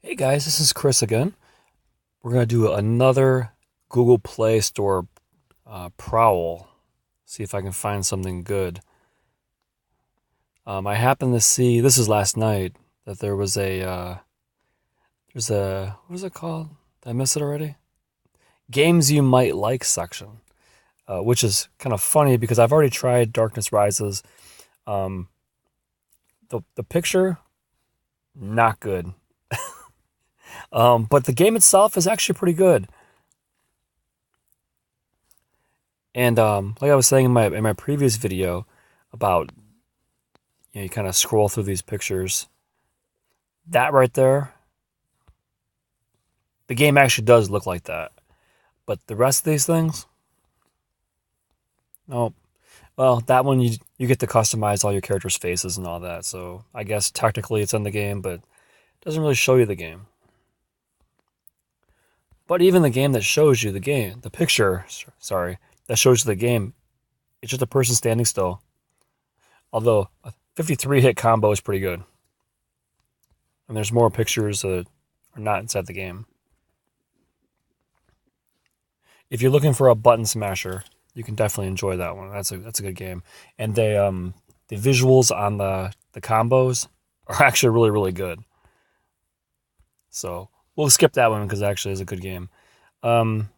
Hey guys, this is Chris again. We're going to do another Google Play Store Prowl. See if I can find something good. I happened to see, this is last night, that what is it called? Did I miss it already? Games You Might Like section, which is kind of funny because I've already tried Darkness Rises. Um, the picture, not good. But the game itself is actually pretty good. And like I was saying in my previous video about you kind of scroll through these pictures, that right there, the game actually does look like that. But the rest of these things, no. Well, that one you get to customize all your characters' faces and all that. So I guess technically it's in the game, but it doesn't really show you the game. But even the game that shows you the game, the picture, sorry, that shows you the game, it's just a person standing still. Although a 53 hit combo is pretty good. And there's more pictures that are not inside the game. If you're looking for a button smasher, you can definitely enjoy that one. That's a good game. And the visuals on the combos are actually really good. So we'll skip that one because it actually is a good game. Um,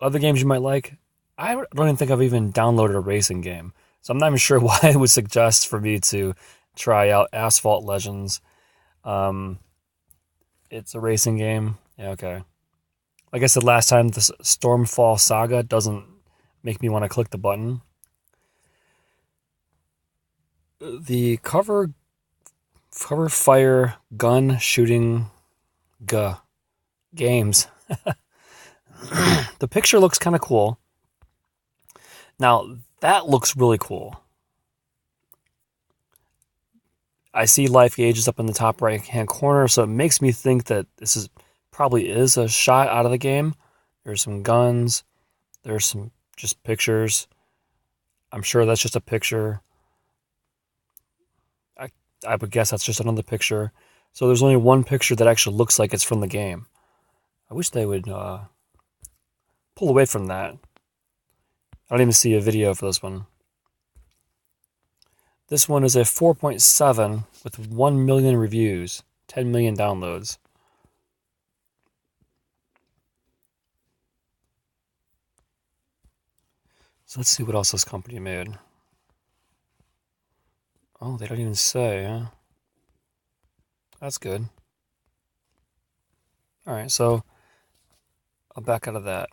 Other games you might like, I don't even think I've even downloaded a racing game. So I'm not even sure why it would suggest for me to try out Asphalt Legends. Um, it's a racing game. Yeah, okay. Like I said last time, this Stormfall Saga doesn't make me want to click the button. The cover fire gun shooting games. The picture looks kind of cool. Now, that looks really cool. I see life gauges up in the top right hand corner, so it makes me think that this is probably is a shot out of the game. There's some guns. There's some just pictures. I'm sure that's just a picture. I would guess that's just another picture. So there's only one picture that actually looks like it's from the game. I wish they would pull away from that. I don't even see a video for this one. This one is a 4.7 with 1 million reviews, 10 million downloads. So let's see what else this company made. Oh, they don't even say, huh? That's good. Alright, so I'll back out of that.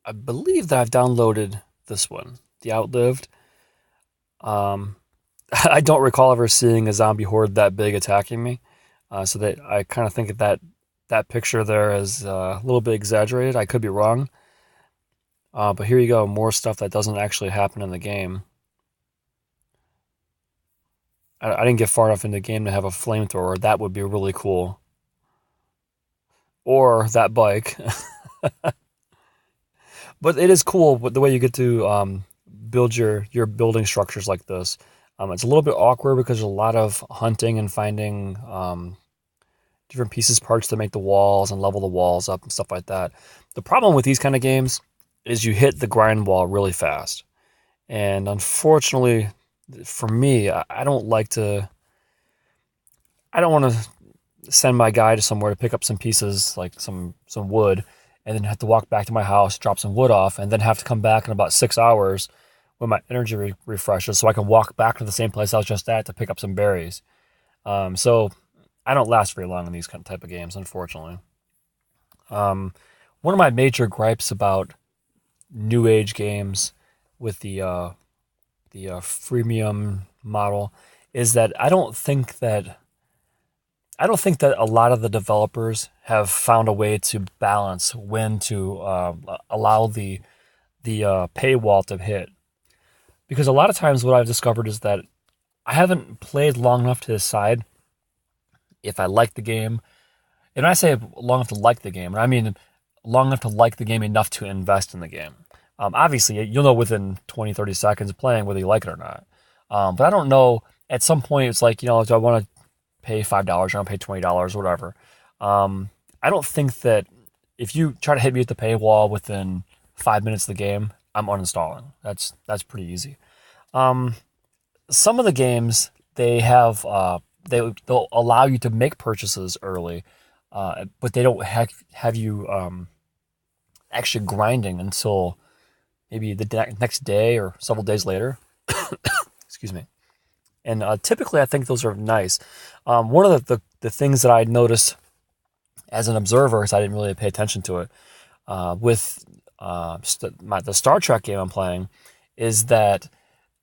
I believe that I've downloaded this one, The Outlived. I don't recall ever seeing a zombie horde that big attacking me. So that I kind of think that picture there is a little bit exaggerated. I could be wrong. But here you go, more stuff that doesn't actually happen in the game. I didn't get far enough in the game to have a flamethrower. That would be really cool. Or that bike. But it is cool the way you get to build your building structures like this. It's a little bit awkward because there's a lot of hunting and finding different pieces, parts to make the walls and level the walls up and stuff like that. The problem with these kind of games is you hit the grind wall really fast. And unfortunately, for me, I don't like to. I don't want to send my guy to somewhere to pick up some pieces, like some wood, and then have to walk back to my house, drop some wood off, and then have to come back in about 6 hours when my energy refreshes, so I can walk back to the same place I was just at to pick up some berries. So I don't last very long in these kind of type of games, unfortunately. One of my major gripes about new age games with the freemium model is that I don't think that a lot of the developers have found a way to balance when to allow the paywall to hit. Because a lot of times what I've discovered is that I haven't played long enough to decide if I like the game. And when I say long enough to like the game, I mean long enough to like the game enough to invest in the game. Obviously, you'll know within 20, 30 seconds of playing whether you like it or not. But I don't know. At some point, it's like, do I want to pay $5, you're gonna pay $20, whatever. I don't think that if you try to hit me at the paywall within 5 minutes of the game, I'm uninstalling. That's pretty easy. Um, some of the games they'll allow you to make purchases early, but they don't have you actually grinding until maybe the next day or several days later. Excuse me. And typically, I think those are nice. One of the things that I noticed as an observer, because I didn't really pay attention to it, with the Star Trek game I'm playing, is that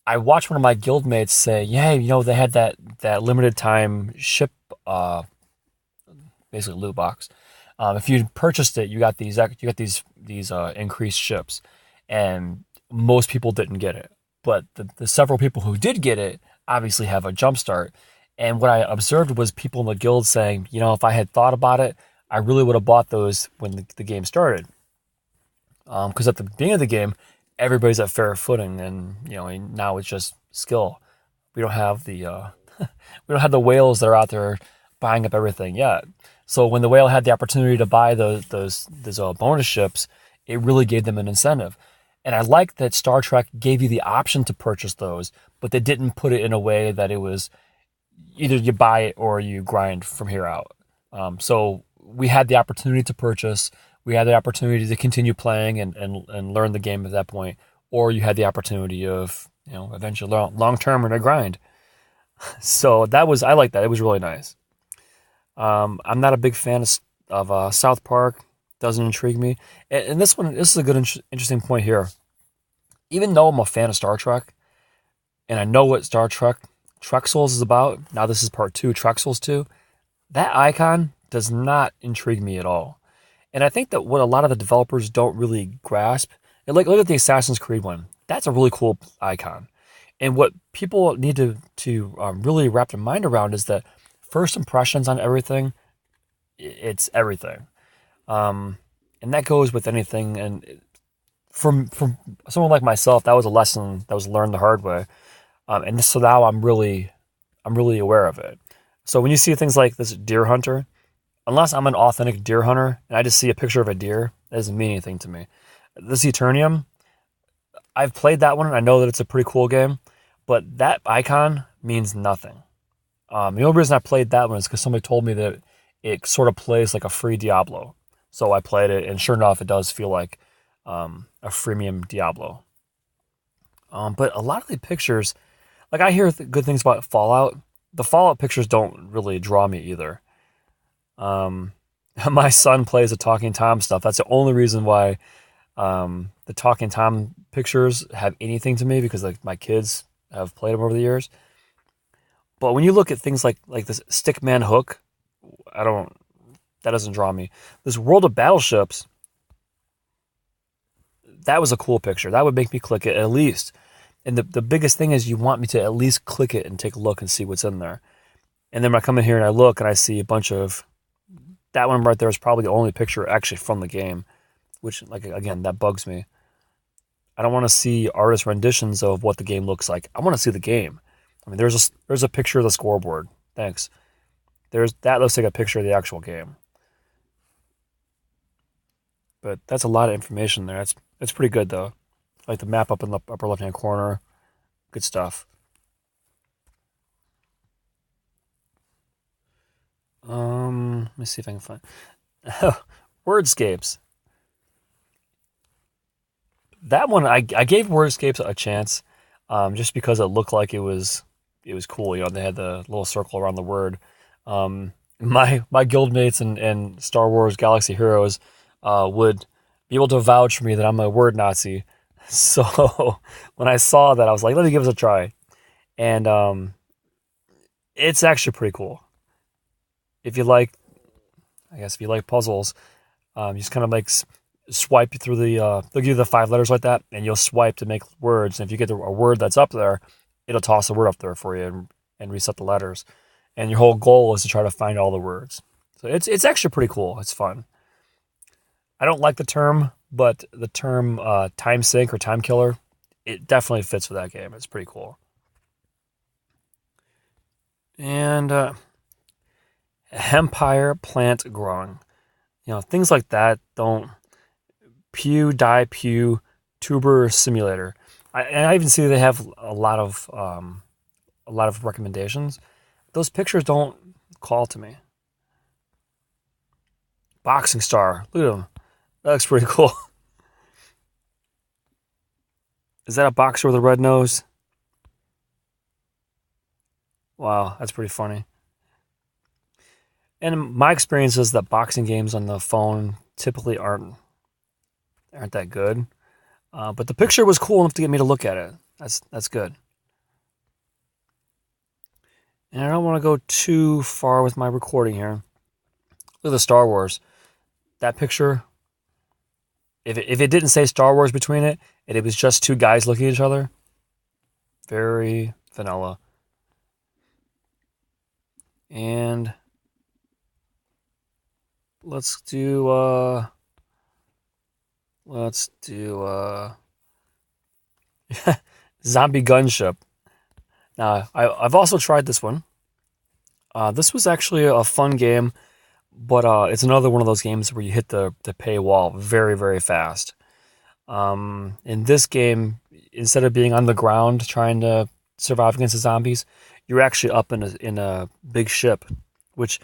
I watched one of my guildmates say, "Yeah, they had that limited time ship, basically loot box. If you purchased it, you got these increased ships, and most people didn't get it. But the several people who did get it obviously have a jump start. And what I observed was people in the guild saying, if I had thought about it, I really would have bought those when the game started. Because at the beginning of the game, everybody's at fair footing, and now it's just skill. We don't have the we don't have the whales that are out there buying up everything yet. So when the whale had the opportunity to buy those bonus ships, it really gave them an incentive. And I like that Star Trek gave you the option to purchase those, but they didn't put it in a way that it was either you buy it or you grind from here out. So we had the opportunity to purchase. We had the opportunity to continue playing and learn the game at that point, or you had the opportunity of eventually long term in a grind. So I like that. It was really nice. I'm not a big fan of South Park. Doesn't intrigue me. And this is a good interesting point here. Even though I'm a fan of Star Trek, and I know what Star Trek Souls is about. Now this is part 2, Trek Souls 2. That icon does not intrigue me at all. And I think that what a lot of the developers don't really grasp, and look at the Assassin's Creed one. That's a really cool icon. And what people need to really wrap their mind around is that first impressions on everything, it's everything. And that goes with anything. And from someone like myself, that was a lesson that was learned the hard way. And so now I'm really aware of it. So when you see things like this deer hunter, unless I'm an authentic deer hunter and I just see a picture of a deer, that doesn't mean anything to me. This Eternium, I've played that one and I know that it's a pretty cool game, but that icon means nothing. The only reason I played that one is because somebody told me that it sort of plays like a free Diablo. So I played it, and sure enough, it does feel like a freemium Diablo. But a lot of the pictures, like I hear good things about Fallout. The Fallout pictures don't really draw me either. My son plays the Talking Tom stuff. That's the only reason why the Talking Tom pictures have anything to me, because like my kids have played them over the years. But when you look at things like this Stickman hook, that doesn't draw me. This World of Battleships, that was a cool picture. That would make me click it at least. And the biggest thing is you want me to at least click it and take a look and see what's in there. And then when I come in here and I look and I see a bunch of, that one right there is probably the only picture actually from the game, which, like, again, that bugs me. I don't want to see artist renditions of what the game looks like. I want to see the game. I mean, there's a picture of the scoreboard. Thanks. That looks like a picture of the actual game. But that's a lot of information there. It's pretty good though. Like the map up in the upper left hand corner. Good stuff. Let me see if I can find Wordscapes. That one I gave Wordscapes a chance, just because it looked like it was cool. They had the little circle around the word. My guildmates and Star Wars Galaxy Heroes would be able to vouch for me that I'm a word Nazi. So when I saw that, I was like, let me give it a try. And it's actually pretty cool. If you like puzzles, you just kind of like swipe through they'll give you the 5 letters like that, and you'll swipe to make words. And if you get a word that's up there, it'll toss a word up there for you and reset the letters. And your whole goal is to try to find all the words. So it's actually pretty cool. It's fun. I don't like the term, but the term time sink or time killer, it definitely fits for that game. It's pretty cool. And Hempire plant growing. Things like that don't. Pew Die Pew Tuber Simulator. I even see they have a lot of recommendations. Those pictures don't call to me. Boxing star. Look at him. That looks pretty cool. Is that a boxer with a red nose? Wow, that's pretty funny. And my experience is that boxing games on the phone typically aren't that good. But the picture was cool enough to get me to look at it. That's good. And I don't want to go too far with my recording here. Look at the Star Wars. That picture, if it didn't say Star Wars between it, and it was just two guys looking at each other, very vanilla. And let's do zombie gunship. Now, I've also tried this one. This was actually a fun game, but it's another one of those games where you hit the paywall very, very fast. In this game, instead of being on the ground trying to survive against the zombies, you're actually up in a big ship, which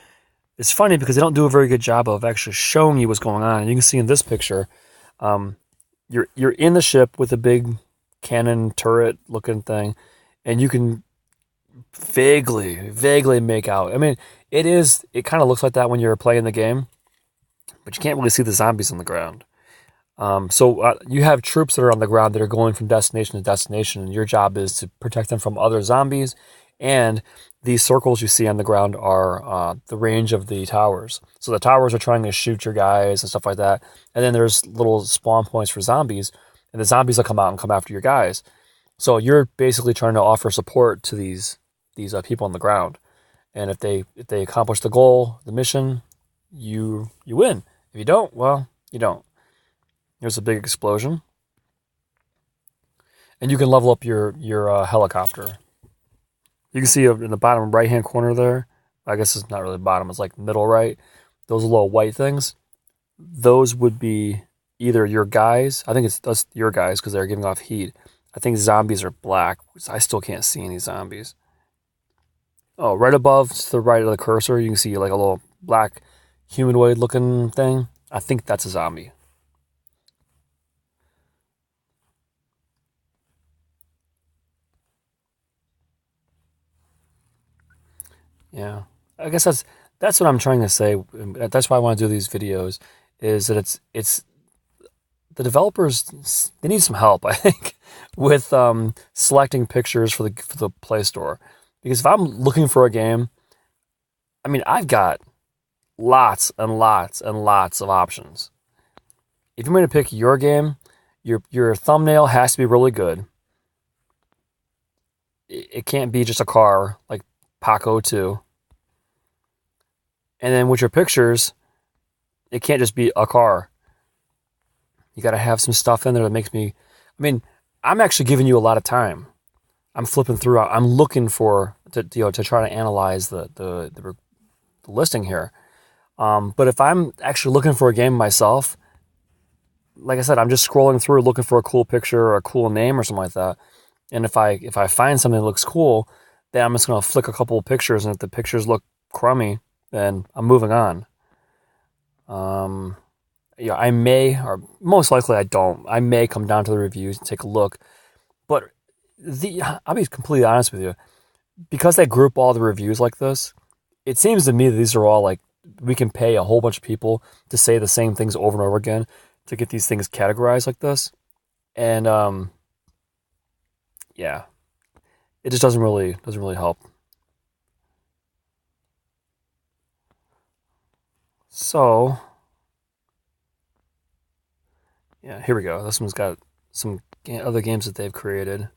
is funny because they don't do a very good job of actually showing you what's going on. And you can see in this picture, you're in the ship with a big cannon turret looking thing, and you can vaguely make out. I mean, it kind of looks like that when you're playing the game, but you can't really see the zombies on the ground. So you have troops that are on the ground that are going from destination to destination, and your job is to protect them from other zombies. And these circles you see on the ground are the range of the towers. So the towers are trying to shoot your guys and stuff like that. And then there's little spawn points for zombies, and the zombies will come out and come after your guys. So you're basically trying to offer support to these people on the ground. And if they accomplish the goal, the mission, you win. If you don't, well, you don't. There's a big explosion, and you can level up your helicopter. You can see in the bottom right hand corner there. I guess it's not really bottom; it's like middle right. Those little white things. Those would be either your guys. I think that's your guys because they're giving off heat. I think zombies are black. I still can't see any zombies. Oh, right above to the right of the cursor, you can see like a little black humanoid looking thing. I think that's a zombie. Yeah, I guess that's what I'm trying to say. That's why I want to do these videos. Is that it's the developers, they need some help. I think with selecting pictures for the Play Store, because if I'm looking for a game, I mean I've got lots and lots and lots of options. If you're going to pick your game, your thumbnail has to be really good. It can't be just a car like Paco 2. And then with your pictures, it can't just be a car. You got to have some stuff in there that makes me. I mean, I'm actually giving you a lot of time. I'm flipping through. I'm looking for to try to analyze the listing here. But if I'm actually looking for a game myself, like I said, I'm just scrolling through looking for a cool picture or a cool name or something like that. And if I find something that looks cool, then I'm just going to flick a couple of pictures, and if the pictures look crummy, then I'm moving on. I may, or most likely I don't. I may come down to the reviews and take a look. But I'll be completely honest with you. Because they group all the reviews like this, it seems to me that these are all like, we can pay a whole bunch of people to say the same things over and over again to get these things categorized like this. And, yeah, it just doesn't really help. So, yeah, here we go. This one's got some other games that they've created.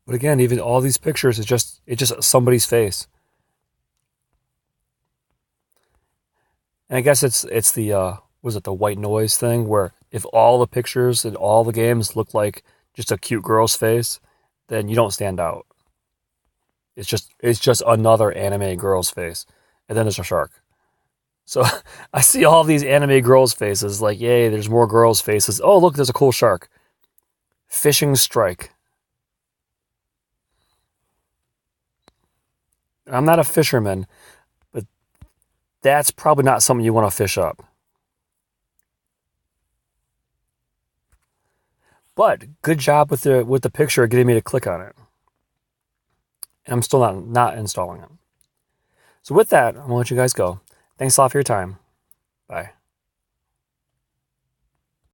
But again, even all these pictures, it's just somebody's face. And I guess it's the was it the white noise thing where if all the pictures in all the games look like just a cute girl's face, then you don't stand out. It's just another anime girl's face, and then there's a shark. So I see all these anime girls' faces, like, yay, there's more girls' faces. Oh, look, there's a cool shark. Fishing strike. I'm not a fisherman, but that's probably not something you want to fish up. But good job with the picture getting me to click on it. And I'm still not installing it. So with that, I'm gonna let you guys go. Thanks a lot for your time. Bye.